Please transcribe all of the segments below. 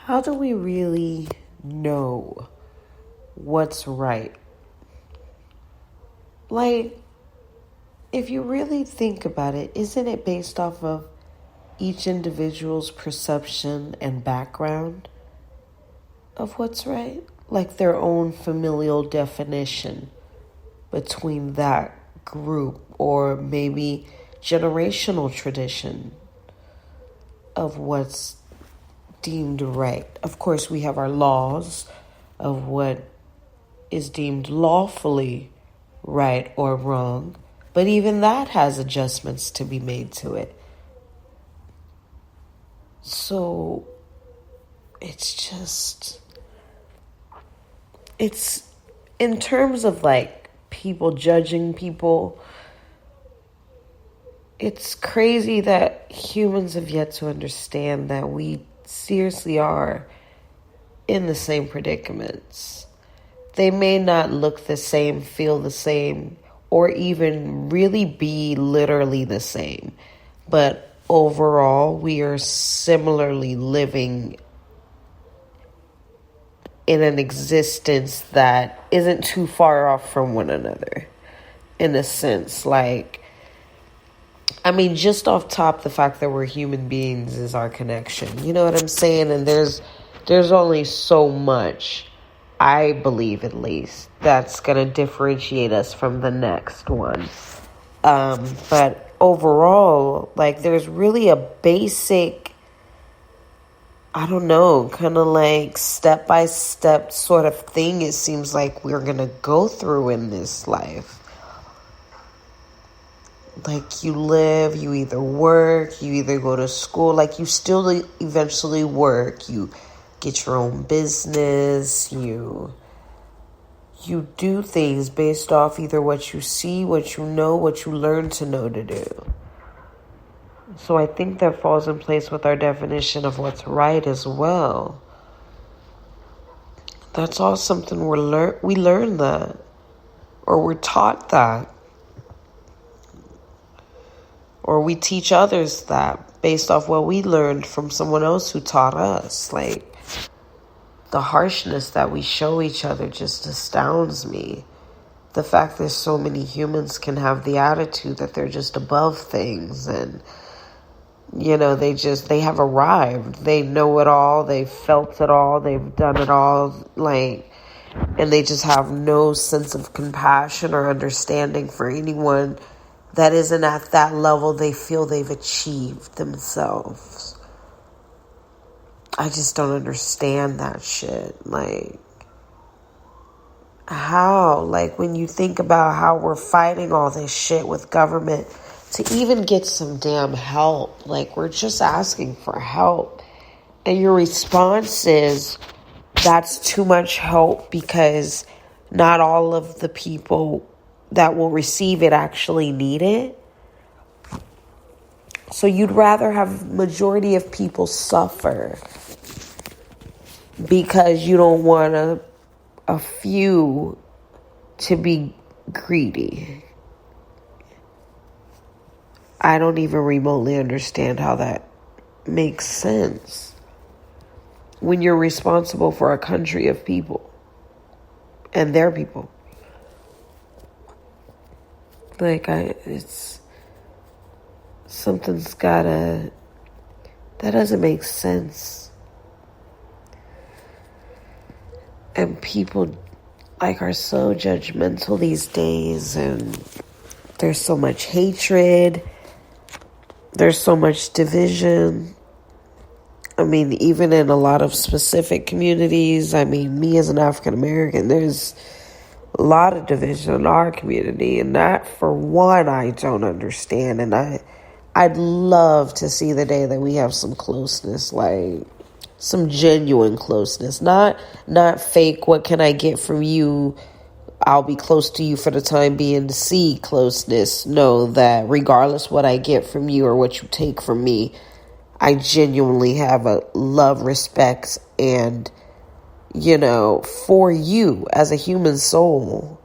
How do we really know what's right? Like, if you really think about it, isn't it based off of each individual's perception and background of what's right? Like their own familial definition between that group, or maybe generational tradition of what's deemed right. Of course, we have our laws of what is deemed lawfully right or wrong, but even that has adjustments to be made to it. So it's in terms of like people judging people, it's crazy that humans have yet to understand that we seriously are in the same predicaments. They may not look the same, feel the same, or even really be literally the same, but overall, we are similarly living in an existence that isn't too far off from one another, in a sense. Like, I mean, just off top, the fact that we're human beings is our connection. You know what I'm saying? And there's only so much, I believe at least, that's going to differentiate us from the next one. But overall, like, there's really a basic, I don't know, kind of like step-by-step sort of thing it seems like we're going to go through in this life. Like, you live, you either work, you either go to school, like you still eventually work, you get your own business, you do things based off either what you see, what you know, what you learn to know to do. So I think that falls in place with our definition of what's right as well. That's all something we learn that, or we're taught that, or we teach others that based off what we learned from someone else who taught us. Like, the harshness that we show each other just astounds me. The fact that so many humans can have the attitude that they're just above things, and you know, they have arrived. They know it all. They've felt it all. They've done it all. Like, and they just have no sense of compassion or understanding for anyone that isn't at that level they feel they've achieved themselves. I just don't understand that shit. Like, how? Like, when you think about how we're fighting all this shit with government to even get some damn help, like, we're just asking for help. And your response is, that's too much help because not all of the people that will receive it actually need it. So you'd rather have majority of people suffer because you don't want a few to be greedy. I don't even remotely understand how that makes sense when you're responsible for a country of people and their people. Like, something's that doesn't make sense. And people, like, are so judgmental these days, and there's so much hatred. There's so much division. I mean, even in a lot of specific communities, I mean, me as an African American, there's a lot of division in our community, and that, for one, I don't understand. And I'd love to see the day that we have some closeness, like some genuine closeness, not fake. What can I get from you? I'll be close to you for the time being to see closeness. No, that regardless what I get from you or what you take from me, I genuinely have a love, respect, and, you know, for you as a human soul.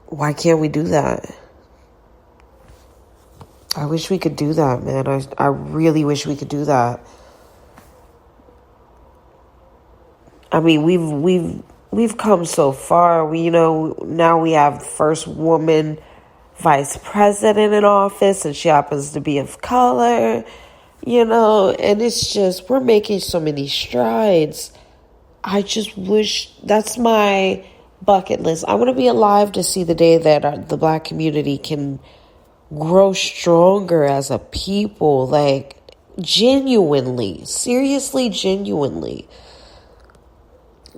Why can't we do that? I wish we could do that, man. I really wish we could do that. I mean, we've come so far. Now we have the first woman vice president in office, and she happens to be of color, and it's just, we're making so many strides. I just wish, that's my bucket list. I want to be alive to see the day that the Black community can grow stronger as a people, like genuinely, seriously, genuinely.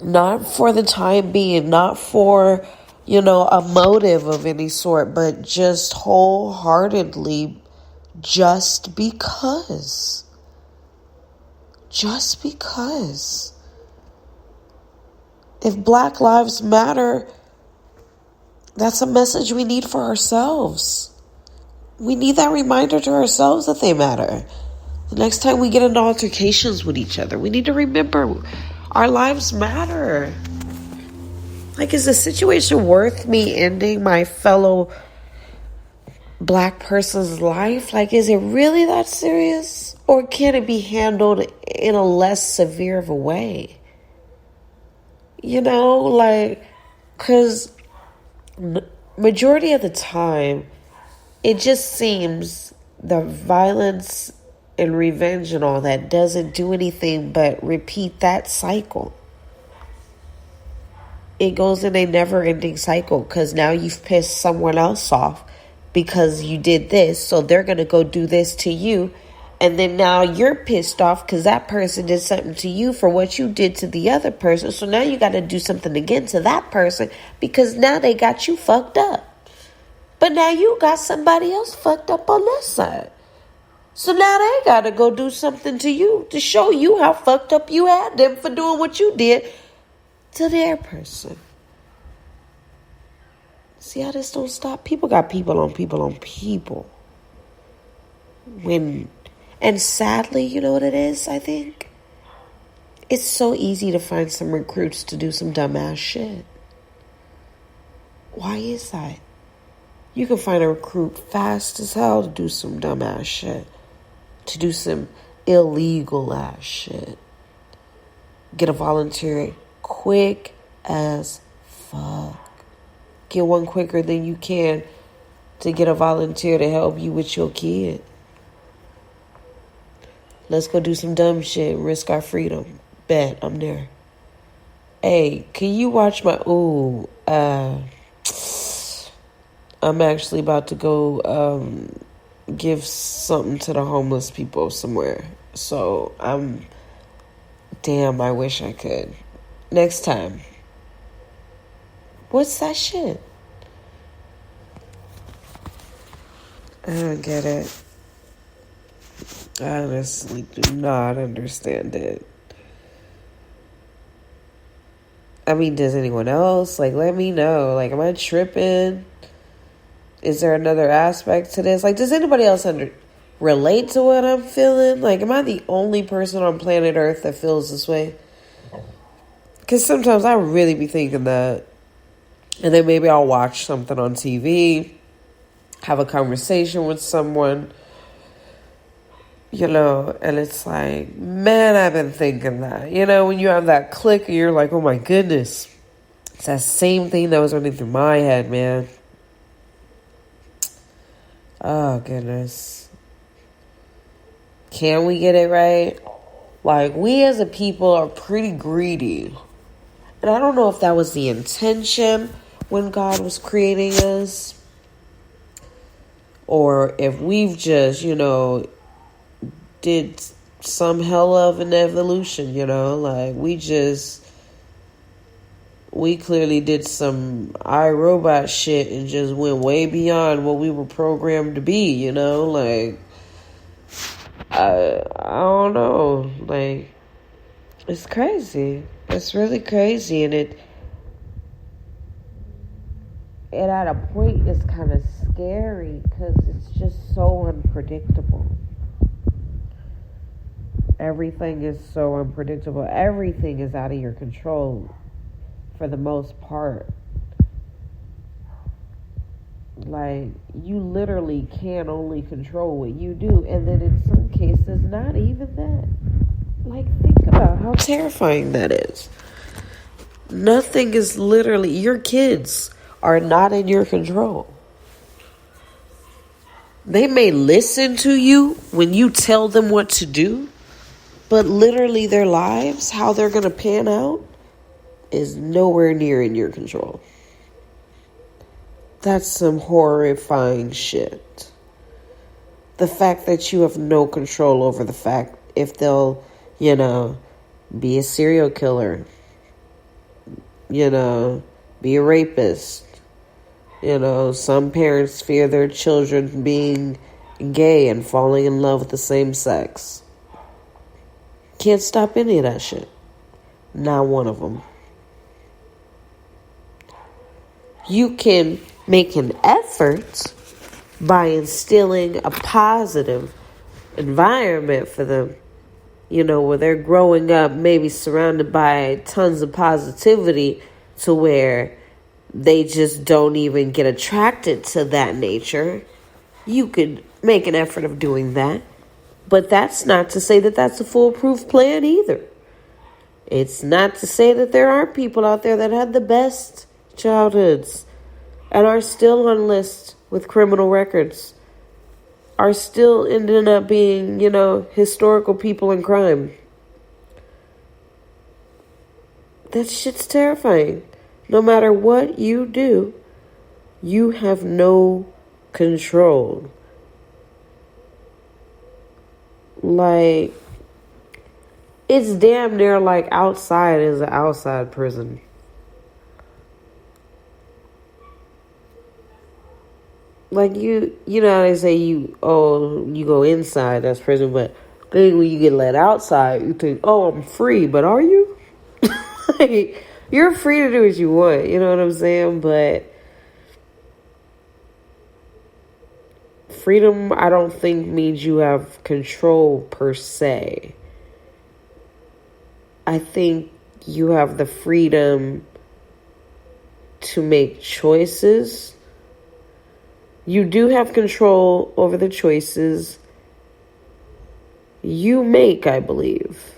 Not for the time being, not for, a motive of any sort, but just wholeheartedly, just because. Just because. If Black lives matter, that's a message we need for ourselves. We need that reminder to ourselves that they matter. The next time we get into altercations with each other, we need to remember our lives matter. Like, is the situation worth me ending my fellow Black person's life? Like, is it really that serious? Or can it be handled in a less severe of a way? Because majority of the time, it just seems the violence and revenge and all that doesn't do anything but repeat that cycle. It goes in a never-ending cycle, because now you've pissed someone else off because you did this, so they're going to go do this to you. And then now you're pissed off because that person did something to you for what you did to the other person. So now you got to do something again to that person because now they got you fucked up. But now you got somebody else fucked up on this side. So now they got to go do something to you to show you how fucked up you had them for doing what you did to their person. See how this don't stop? People got people on people on people. And sadly, you know what it is, I think? It's so easy to find some recruits to do some dumbass shit. Why is that? You can find a recruit fast as hell to do some dumbass shit. To do some illegal ass shit. Get a volunteer quick as fuck. Get one quicker than you can to get a volunteer to help you with your kid. Let's go do some dumb shit, risk our freedom. Bet, I'm there. Hey, can you watch my... I'm actually about to go give something to the homeless people somewhere. So, damn, I wish I could. Next time. What's that shit? I don't get it. I honestly do not understand it. I mean, does anyone else? Like, let me know. Like, am I tripping? Is there another aspect to this? Like, does anybody else relate to what I'm feeling? Like, am I the only person on planet Earth that feels this way? Because sometimes I really be thinking that. And then maybe I'll watch something on TV, have a conversation with someone, and it's like, man, I've been thinking that. When you have that click and you're like, oh my goodness, it's that same thing that was running through my head, man. Oh, goodness. Can we get it right? Like, we as a people are pretty greedy. And I don't know if that was the intention when God was creating us, or if we've just, did some hell of an evolution, like we clearly did some iRobot shit and just went way beyond what we were programmed to be, like, I don't know, like, it's crazy. It's really crazy, and it at a point is kind of scary because it's just so unpredictable. Everything is so unpredictable. Everything is out of your control for the most part. Like, you literally can only control what you do, and then in some cases, not even that. Like, think about how terrifying that is. Nothing is literally, your kids are not in your control. They may listen to you when you tell them what to do, but literally their lives, how they're going to pan out, is nowhere near in your control. That's some horrifying shit. The fact that you have no control over the fact if they'll, be a serial killer, be a rapist. Some parents fear their children being gay and falling in love with the same sex. Can't stop any of that shit. Not one of them. You can make an effort by instilling a positive environment for them, where they're growing up maybe surrounded by tons of positivity to where they just don't even get attracted to that nature. You could make an effort of doing that. But that's not to say that that's a foolproof plan either. It's not to say that there aren't people out there that had the best childhoods and are still on lists with criminal records, are still ending up being, historical people in crime. That shit's terrifying. No matter what you do, you have no control. Like, it's damn near like outside is an outside prison. Like, they say you go inside, that's prison, but then when you get let outside, you think, oh, I'm free, but are you? Like, you're free to do what you want, you know what I'm saying? But freedom, I don't think means you have control per se. I think you have the freedom to make choices. You do have control over the choices you make, I believe.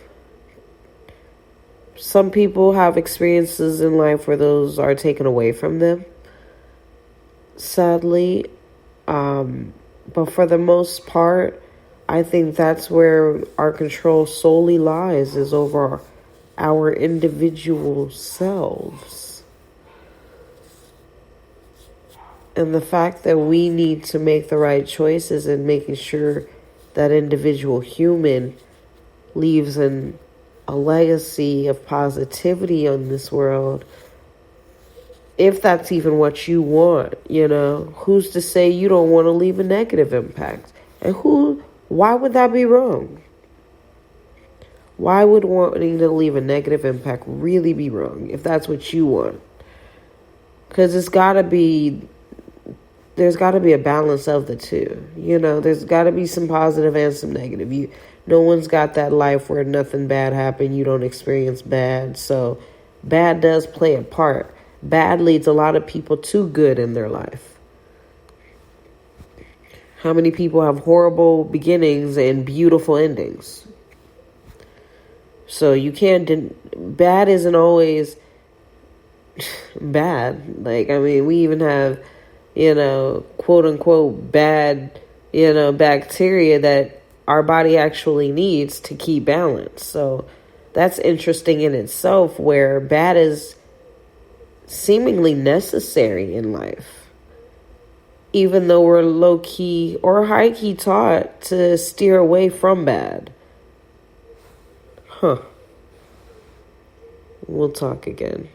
Some people have experiences in life where those are taken away from them, sadly. But for the most part, I think that's where our control solely lies, is over our individual selves. And the fact that we need to make the right choices and making sure that individual human leaves a legacy of positivity on this world, if that's even what you want, who's to say you don't want to leave a negative impact? And why would that be wrong? Why would wanting to leave a negative impact really be wrong if that's what you want? Because there's got to be a balance of the two. There's got to be some positive and some negative. No one's got that life where nothing bad happened. You don't experience bad. So bad does play a part. Bad leads a lot of people to good in their life. How many people have horrible beginnings and beautiful endings? So you can't... bad isn't always bad. We even have, quote unquote bad, bacteria that our body actually needs to keep balance. So that's interesting in itself, where bad is seemingly necessary in life, even though we're low-key or high-key taught to steer away from bad. We'll talk again.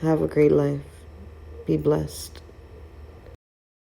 Have a great life. Be blessed.